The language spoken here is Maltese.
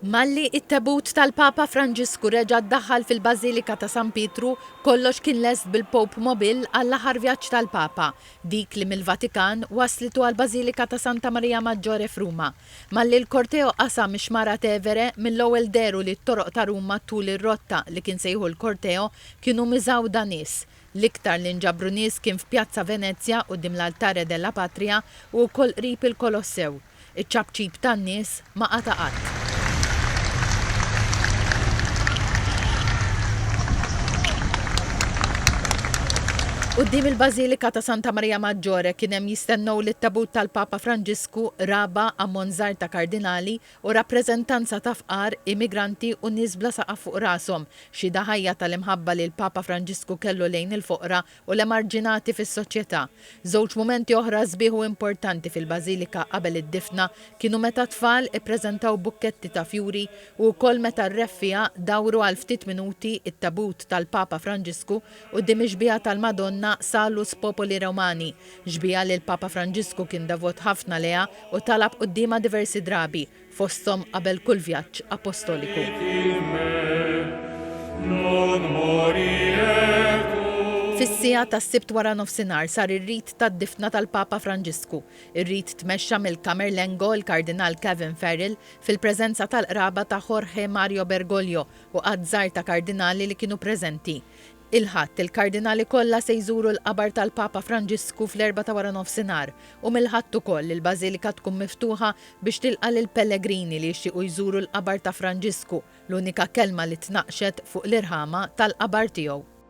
Malli it-tabut tal-Papa Franġisku reġa' ddaħħal fil-Bażilika ta' San Pietru, kollox kien lest bil-Pope Mobil għall-aħħar vjaġġ tal-Papa, dik li mill-Vatikan waslitu għall-Bażilika ta' Santa Marija Maggiore f'Ruma. Malli l-korteo qasam Xmara Tevere mill-ewwel deru li t-toroq ta' Ruma tul ir-rotta li kien sejħu l-korteo kienu miżawda nies. L-iktar li nġabru nies kien f'Pjazza Venezia quddiem l-Altare della Patria u wkoll qrib il-Kolossew. Iċ-ċabċib tan-nies ma qata' qatt. Qudiem il-Bażilika ta' Santa Marija Maggiore kien hemm jistennew li t-tabut tal-Papa Franġisku raba ammont żgħar ta' kardinali u rappreżentanza ta' fqar, immigranti u nies bla saqaf fuq rashom, xi daħajja tal-imħabba li l-Papa Franġisku kellu lejn il-foqra u l-emarġinati fis-soċjetà. Żewġ mumenti oħra sbieħu importanti fil-Bażilika qabel id-difna kienu meta tfal ippreżentaw bukketti ta' fjuri u wkoll meta r-reffija dawru għal ftit minuti it-tabut tal-Papa Franġisku quddiem ix-xbieħa tal-Madonna Salus Popoli Romani, ġbija li l-Papa Franġisku kien devot ħafna leha u talab qudiema diversi drabi, fosthom qabel kull vjaġġ apostoliku. Fis-sija tas-sibt wara nofsinhar sar ir-rit tad-difna tal-Papa Franġisku. Ir-rit tmexxa mill-Camerlengo l-Kardinal Kevin Farrell fil-preżenza tal-qraba ta' Jorge Mario Bergoglio u qatt żgħar ta' kardinali li kienu preżenti. Il-ħadd il-kardinali kollha se jżuru l-qabar tal-Papa Franġisku fl-4 ta' wara nofsinhar u mill-ħadd ukoll il-Bażilika tkun miftuħa biex tilqa' lil Pellegrini li jixtiequ jżuru l-qabar ta' Franġisku, l-unika kelma li tnaqqxet fuq l-irħama tal-qabar tiegħu.